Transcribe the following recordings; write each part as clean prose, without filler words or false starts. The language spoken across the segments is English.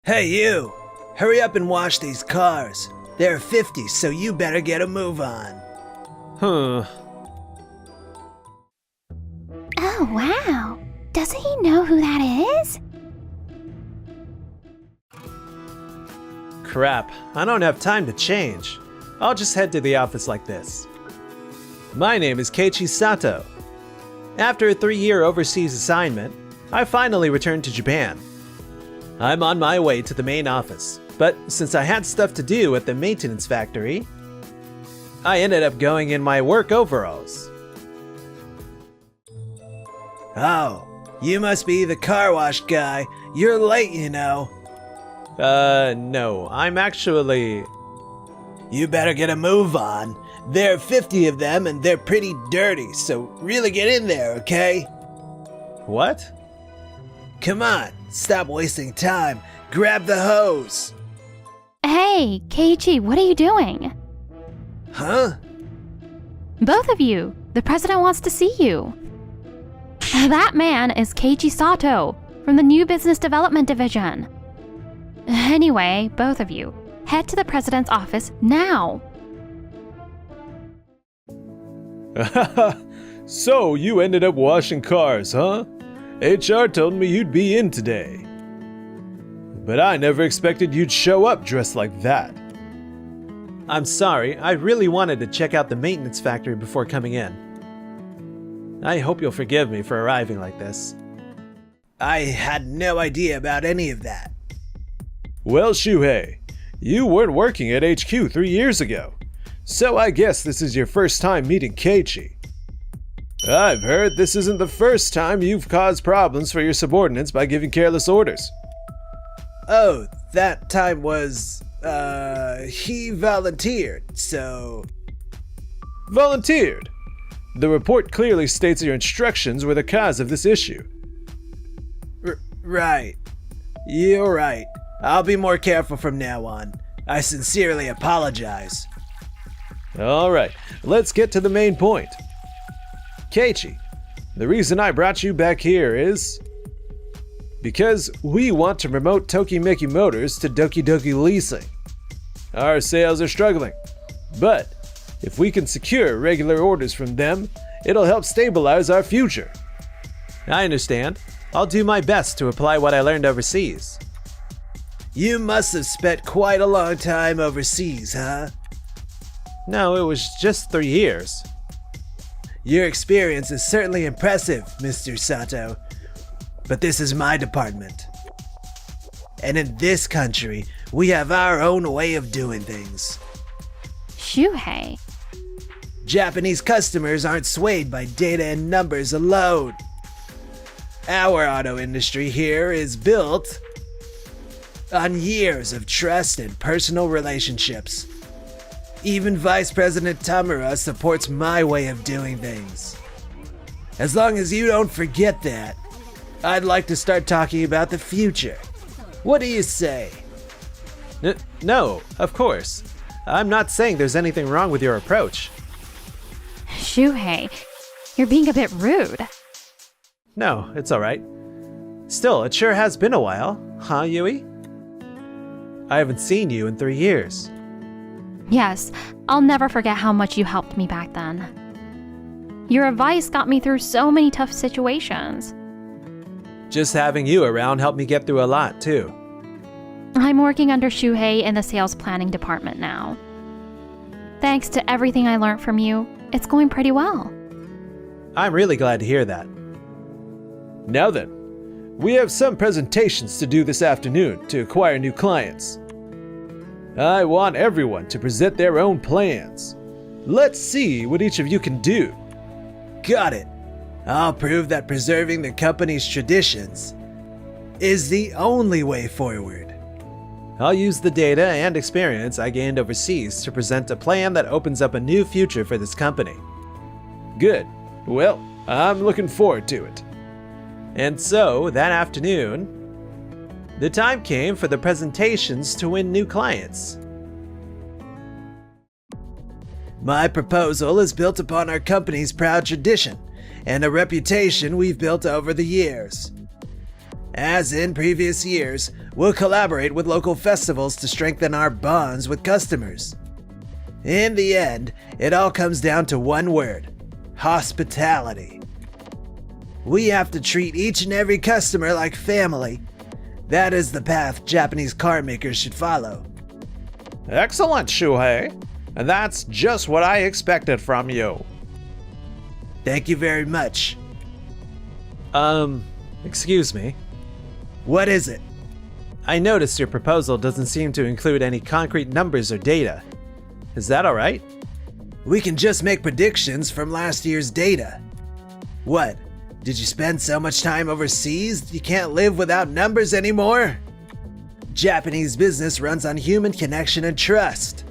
Hey you! Hurry up and wash these cars. They're 50, so you better get a move on. Huh. Oh, wow. Doesn't he know who that is? Crap, I don't have time to change. I'll just head to the office like this. My name is Keiichi Sato. After a 3-year overseas assignment, I finally returned to Japan. I'm on my way to the main office, but since I had stuff to do at the maintenance factory, I ended up going in my work overalls. Oh, you must be the car wash guy. You're late, you know. No, I'm actually... You better get a move on. There are 50 of them and they're pretty dirty, so really get in there, okay? What? Come on, stop wasting time. Grab the hose. Hey, Keiichi, what are you doing? Huh? Both of you. The president wants to see you. That man is Keiichi Sato from the New Business Development Division. Anyway, both of you, head to the president's office now. So you ended up washing cars, huh? HR told me you'd be in today. But I never expected you'd show up dressed like that. I'm sorry, I really wanted to check out the maintenance factory before coming in. I hope you'll forgive me for arriving like this. I had no idea about any of that. Well, Shuhei, you weren't working at HQ 3 years ago, so I guess this is your first time meeting Keiichi. I've heard this isn't the first time you've caused problems for your subordinates by giving careless orders. Oh, that time was, he volunteered, so... Volunteered? The report clearly states your instructions were the cause of this issue. Right. You're right. I'll be more careful from now on. I sincerely apologize. Alright, let's get to the main point. Keiichi, the reason I brought you back here is... because we want to promote Tokimeki Motors to Doki Doki Leasing. Our sales are struggling, but if we can secure regular orders from them, it'll help stabilize our future. I understand. I'll do my best to apply what I learned overseas. You must have spent quite a long time overseas, huh? No, it was just 3 years. Your experience is certainly impressive, Mr. Sato. But this is my department. And in this country, we have our own way of doing things. Shuhei. Japanese customers aren't swayed by data and numbers alone. Our auto industry here is built on years of trust and personal relationships. Even Vice President Tamura supports my way of doing things. As long as you don't forget that, I'd like to start talking about the future. What do you say? No, of course. I'm not saying there's anything wrong with your approach. Shuhei, you're being a bit rude. No, it's alright. Still, it sure has been a while, huh, Yui? I haven't seen you in 3 years. Yes, I'll never forget how much you helped me back then. Your advice got me through so many tough situations. Just having you around helped me get through a lot, too. I'm working under Shuhei in the sales planning department now. Thanks to everything I learned from you, it's going pretty well. I'm really glad to hear that. Now then, we have some presentations to do this afternoon to acquire new clients. I want everyone to present their own plans. Let's see what each of you can do. Got it. I'll prove that preserving the company's traditions is the only way forward. I'll use the data and experience I gained overseas to present a plan that opens up a new future for this company. Good. Well, I'm looking forward to it. And so, that afternoon, the time came for the presentations to win new clients. My proposal is built upon our company's proud tradition and a reputation we've built over the years. As in previous years, we'll collaborate with local festivals to strengthen our bonds with customers. In the end, it all comes down to one word: hospitality. We have to treat each and every customer like family. That is the path Japanese car makers should follow. Excellent, Shuhei. And that's just what I expected from you. Thank you very much. Excuse me. What is it? I noticed your proposal doesn't seem to include any concrete numbers or data. Is that alright? We can just make predictions from last year's data. What? Did you spend so much time overseas you can't live without numbers anymore? Japanese business runs on human connection and trust.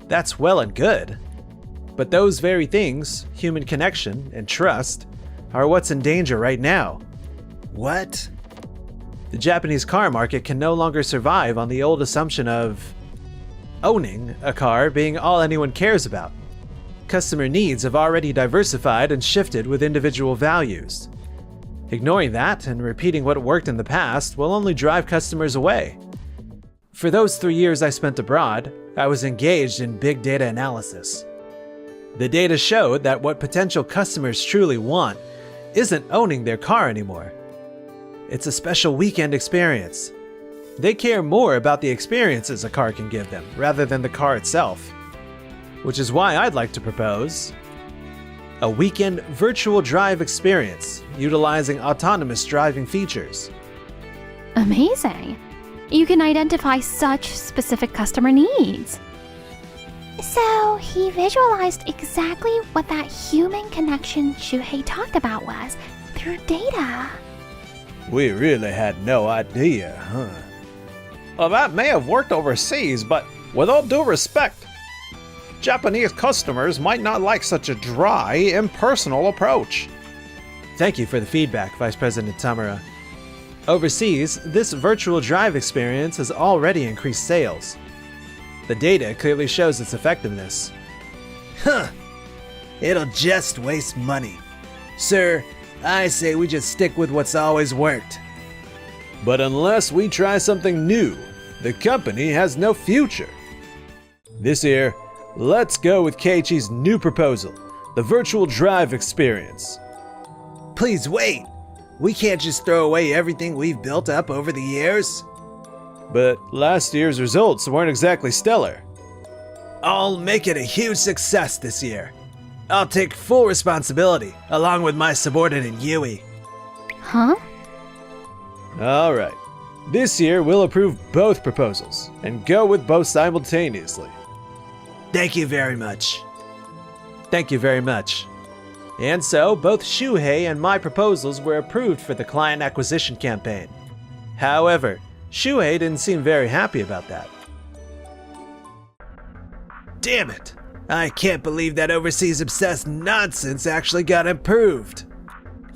That's well and good. But those very things, human connection and trust, are what's in danger right now. What? The Japanese car market can no longer survive on the old assumption of owning a car being all anyone cares about. Customer needs have already diversified and shifted with individual values. Ignoring that and repeating what worked in the past will only drive customers away. For those 3 years I spent abroad, I was engaged in big data analysis. The data showed that what potential customers truly want isn't owning their car anymore. It's a special weekend experience. They care more about the experiences a car can give them rather than the car itself. Which is why I'd like to propose a weekend virtual drive experience utilizing autonomous driving features. Amazing. You can identify such specific customer needs. So he visualized exactly what that human connection Shuhei talked about was through data. We really had no idea, huh? Well, that may have worked overseas, but with all due respect, Japanese customers might not like such a dry, impersonal approach. Thank you for the feedback, Vice President Tamura. Overseas, this virtual drive experience has already increased sales. The data clearly shows its effectiveness. Huh. It'll just waste money. Sir, I say we just stick with what's always worked. But unless we try something new, the company has no future. This year, let's go with Keiichi's new proposal, the virtual drive experience. Please wait. We can't just throw away everything we've built up over the years. But last year's results weren't exactly stellar. I'll make it a huge success this year. I'll take full responsibility, along with my subordinate Yui. Huh? All right. This year, we'll approve both proposals and go with both simultaneously. Thank you very much. Thank you very much. And so, both Shuhei and my proposals were approved for the client acquisition campaign. However, Shuhei didn't seem very happy about that. Damn it! I can't believe that overseas obsessed nonsense actually got approved.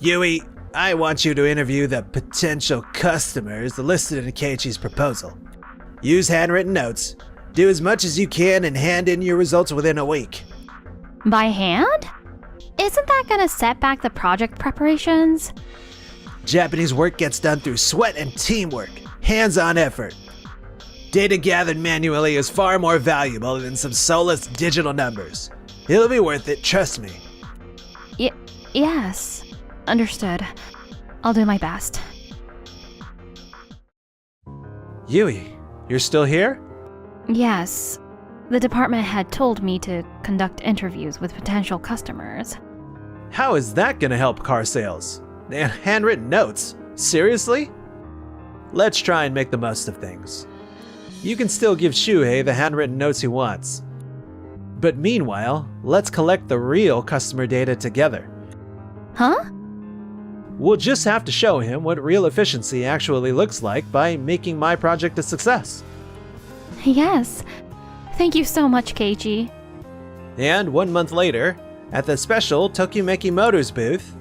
Yui, I want you to interview the potential customers listed in Keiichi's proposal. Use handwritten notes, do as much as you can, and hand in your results within a week. By hand? Isn't that gonna set back the project preparations? Japanese work gets done through sweat and teamwork, hands-on effort. Data gathered manually is far more valuable than some soulless digital numbers. It'll be worth it, trust me. Yes. Understood. I'll do my best. Yui, you're still here? Yes. The department had told me to conduct interviews with potential customers. How is that gonna help car sales? And handwritten notes? Seriously? Let's try and make the most of things. You can still give Shuhei the handwritten notes he wants. But meanwhile, let's collect the real customer data together. Huh? We'll just have to show him what real efficiency actually looks like by making my project a success. Yes. Thank you so much, Keiichi. And 1 month later, at the special Tokimeki Motors booth,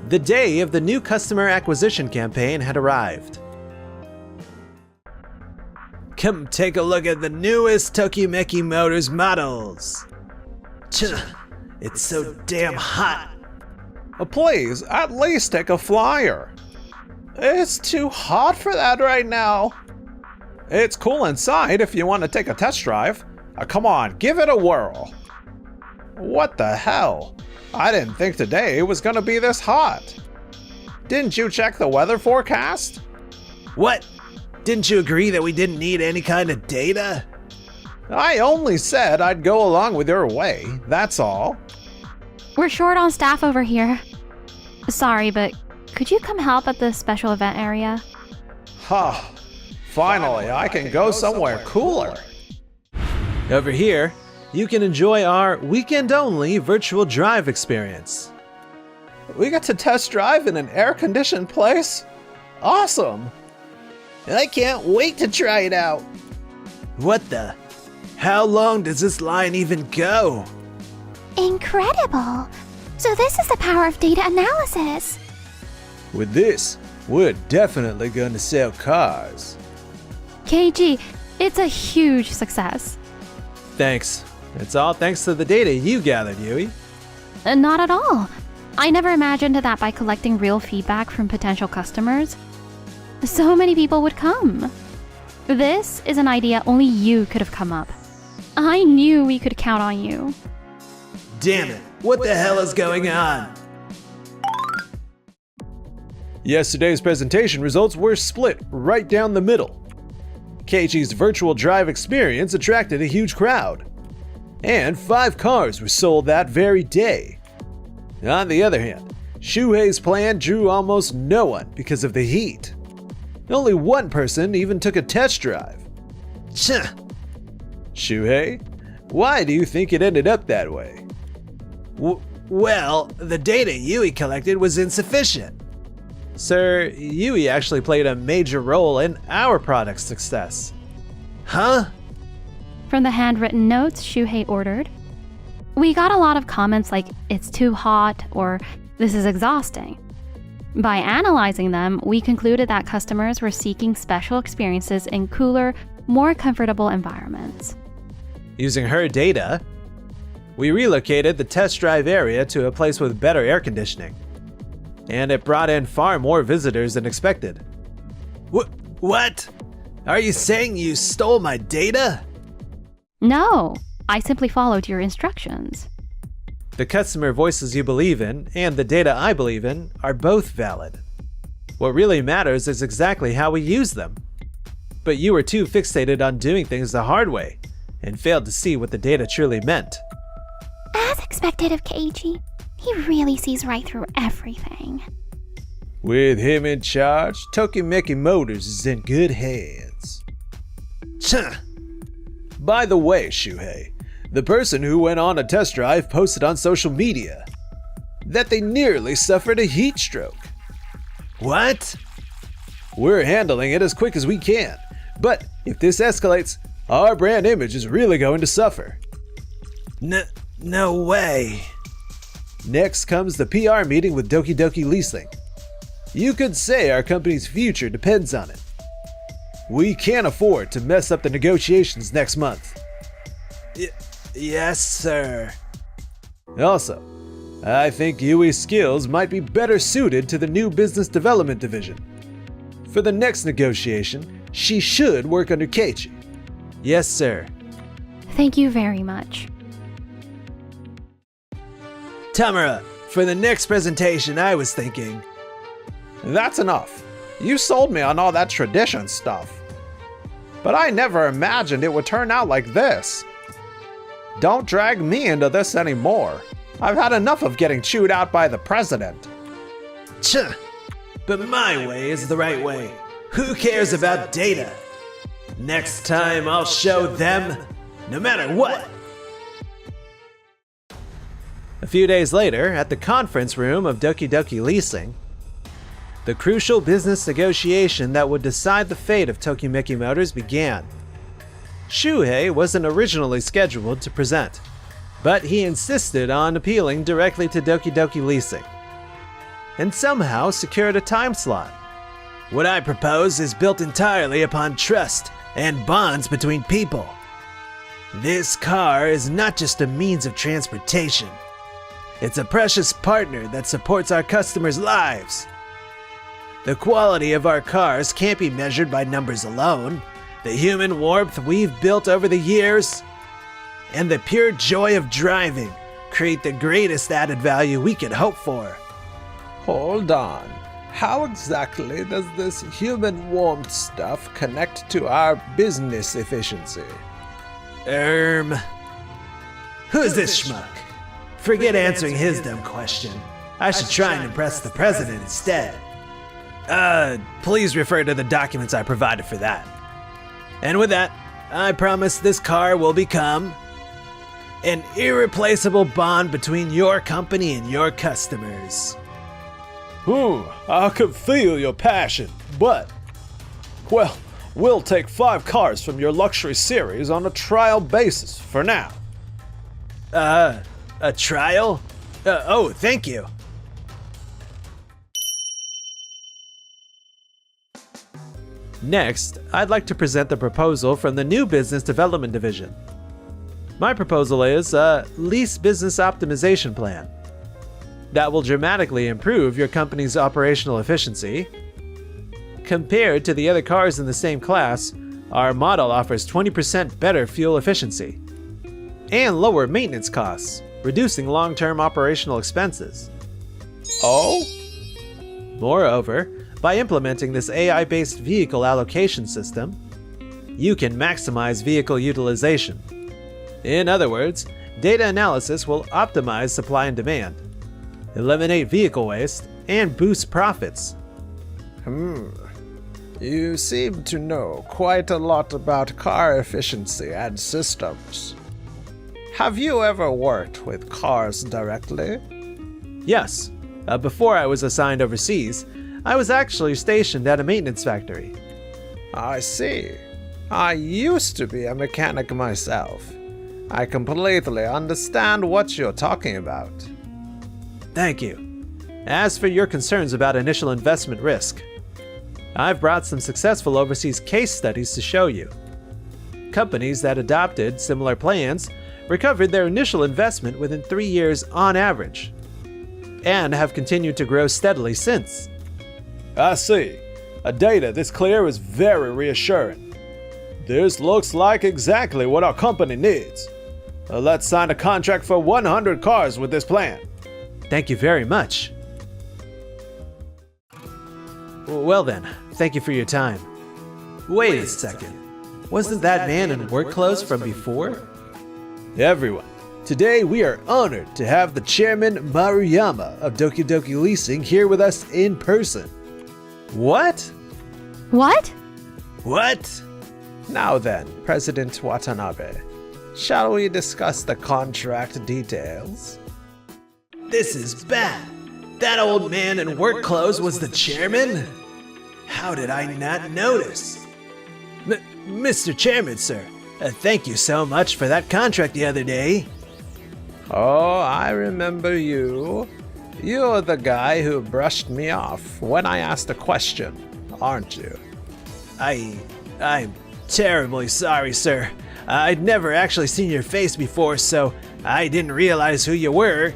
the day of the new customer acquisition campaign had arrived. Come take a look at the newest Tokimeki Motors models. It's so damn hot. Please, at least take a flyer. It's too hot for that right now. It's cool inside if you want to take a test drive. Come on, give it a whirl. What the hell? I didn't think today was gonna be this hot. Didn't you check the weather forecast? What? Didn't you agree that we didn't need any kind of data? I only said I'd go along with your way, that's all. We're short on staff over here. Sorry, but could you come help at the special event area? Huh. Finally, I can go somewhere cooler. Over here, you can enjoy our weekend-only virtual drive experience. We get to test drive in an air-conditioned place? Awesome! I can't wait to try it out. What the? How long does this line even go? Incredible! So this is the power of data analysis. With this, we're definitely gonna sell cars. KG, it's a huge success. Thanks. It's all thanks to the data you gathered, Yui. Not at all. I never imagined that by collecting real feedback from potential customers, so many people would come. This is an idea only you could have come up. I knew we could count on you. Damn it, what the hell is going on? Yesterday's presentation results were split right down the middle. Keiichi's virtual drive experience attracted a huge crowd, and 5 cars were sold that very day. On the other hand, Shuhei's plan drew almost no one because of the heat. Only one person even took a test drive. Shuhei, why do you think it ended up that way? Well, the data Yui collected was insufficient. Sir, Yui actually played a major role in our product's success. Huh? From the handwritten notes Shuhei ordered, we got a lot of comments like, it's too hot, or this is exhausting. By analyzing them, we concluded that customers were seeking special experiences in cooler, more comfortable environments. Using her data, we relocated the test drive area to a place with better air conditioning, and it brought in far more visitors than expected. What? Are you saying you stole my data? No, I simply followed your instructions. The customer voices you believe in and the data I believe in are both valid. What really matters is exactly how we use them. But you were too fixated on doing things the hard way and failed to see what the data truly meant. As expected of Keiichi, he really sees right through everything. With him in charge, Tokimeki Motors is in good hands. By the way, Shuhei, the person who went on a test drive posted on social media that they nearly suffered a heat stroke. What? We're handling it as quick as we can, but if this escalates, our brand image is really going to suffer. No way. Next comes the PR meeting with Doki Doki Leasing. You could say our company's future depends on it. We can't afford to mess up the negotiations next month. Yes, sir. Also, I think Yui's skills might be better suited to the new business development division. For the next negotiation, she should work under Keiichi. Yes, sir. Thank you very much. Tamara, for the next presentation, I was thinking... That's enough. You sold me on all that tradition stuff. But I never imagined it would turn out like this. Don't drag me into this anymore. I've had enough of getting chewed out by the president. But my way is the right way. Who cares about data? Next time I'll show them, no matter what. A few days later, at the conference room of Doki Doki Leasing, the crucial business negotiation that would decide the fate of Tokimeki Motors began. Shuhei wasn't originally scheduled to present, but he insisted on appealing directly to Doki Doki Leasing, and somehow secured a time slot. What I propose is built entirely upon trust and bonds between people. This car is not just a means of transportation. It's a precious partner that supports our customers' lives. The quality of our cars can't be measured by numbers alone. The human warmth we've built over the years and the pure joy of driving create the greatest added value we could hope for. Hold on. How exactly does this human warmth stuff connect to our business efficiency? Who's this schmuck? Forget answering his dumb question. I should try and impress the president instead. Please refer to the documents I provided for that. And with that, I promise this car will become an irreplaceable bond between your company and your customers. I can feel your passion, but... Well, we'll take 5 cars from your luxury series on a trial basis for now. A trial? Oh, thank you. Next, I'd like to present the proposal from the new Business Development Division. My proposal is a lease business optimization plan that will dramatically improve your company's operational efficiency. Compared to the other cars in the same class, our model offers 20% better fuel efficiency and lower maintenance costs, reducing long-term operational expenses. Oh? Moreover, by implementing this AI-based vehicle allocation system, you can maximize vehicle utilization. In other words, data analysis will optimize supply and demand, eliminate vehicle waste, and boost profits. You seem to know quite a lot about car efficiency and systems. Have you ever worked with cars directly? Yes. Before I was assigned overseas, I was actually stationed at a maintenance factory. I see. I used to be a mechanic myself. I completely understand what you're talking about. Thank you. As for your concerns about initial investment risk, I've brought some successful overseas case studies to show you. Companies that adopted similar plans recovered their initial investment within 3 years on average, and have continued to grow steadily since. I see. A data this clear is very reassuring. This looks like exactly what our company needs. Let's sign a contract for 100 cars with this plan. Thank you very much. Well then, thank you for your time. Wait a second. Wasn't that man in work clothes from before? Everyone, today we are honored to have the chairman Maruyama of Doki Doki Leasing here with us in person. What? What? What? Now then, President Watanabe, shall we discuss the contract details? This is bad. That old man in work clothes was the chairman? How did I not notice? Mr. Chairman, sir, thank you so much for that contract the other day. Oh, I remember you. You're the guy who brushed me off when I asked a question, aren't you? I'm terribly sorry, sir. I'd never actually seen your face before, so I didn't realize who you were.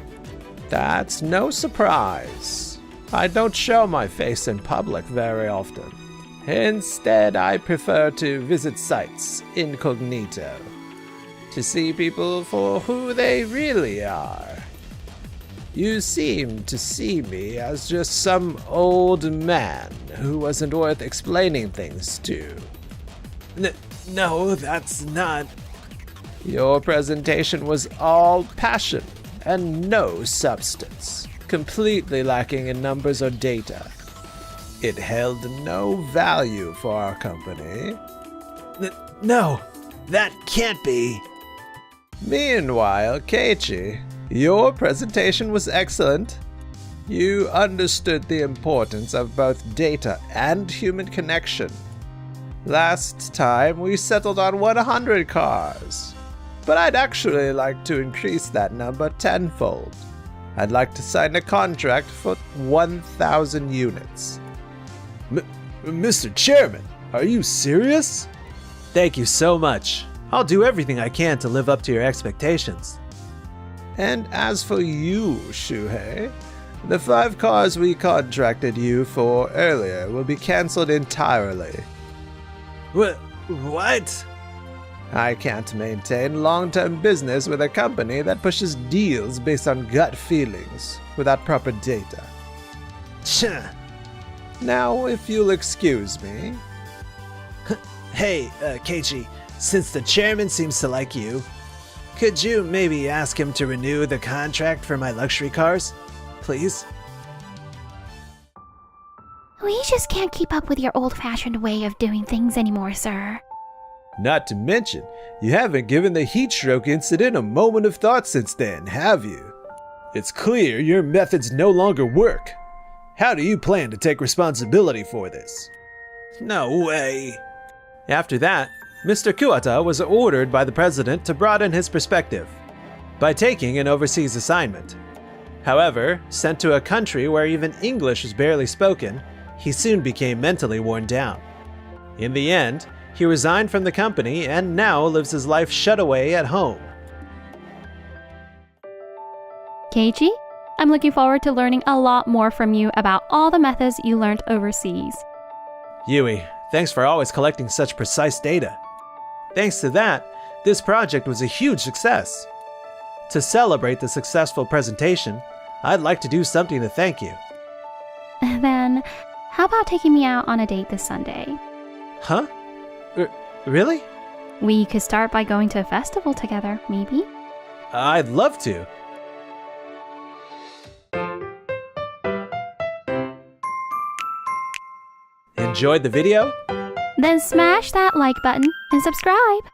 That's no surprise. I don't show my face in public very often. Instead, I prefer to visit sites incognito, to see people for who they really are. You seem to see me as just some old man who wasn't worth explaining things to. No, that's not... Your presentation was all passion and no substance, completely lacking in numbers or data. It held no value for our company. No, that can't be. Meanwhile, Keiichi, your presentation was excellent. You understood the importance of both data and human connection. Last time we settled on 100 cars, but I'd actually like to increase that number tenfold. I'd like to sign a contract for 1,000 units. Mr. Chairman, are you serious? Thank you so much. I'll do everything I can to live up to your expectations. And as for you, Shuhei, The 5 cars we contracted you for earlier will be cancelled entirely. What? I can't maintain long-term business with a company that pushes deals based on gut feelings without proper data. Tch. Now, if you'll excuse me. Hey, Keiichi, since the chairman seems to like you, could you maybe ask him to renew the contract for my luxury cars? Please? We just can't keep up with your old-fashioned way of doing things anymore, sir. Not to mention, you haven't given the heat stroke incident a moment of thought since then, have you? It's clear your methods no longer work. How do you plan to take responsibility for this? No way. After that, Mr. Kuwata was ordered by the president to broaden his perspective by taking an overseas assignment. However, sent to a country where even English was barely spoken, he soon became mentally worn down. In the end, he resigned from the company and now lives his life shut away at home. Keiichi, I'm looking forward to learning a lot more from you about all the methods you learned overseas. Yui, thanks for always collecting such precise data. Thanks to that, this project was a huge success. To celebrate the successful presentation, I'd like to do something to thank you. Then, how about taking me out on a date this Sunday? Huh? Really? We could start by going to a festival together, maybe? I'd love to. Enjoyed the video? Then smash that like button and subscribe.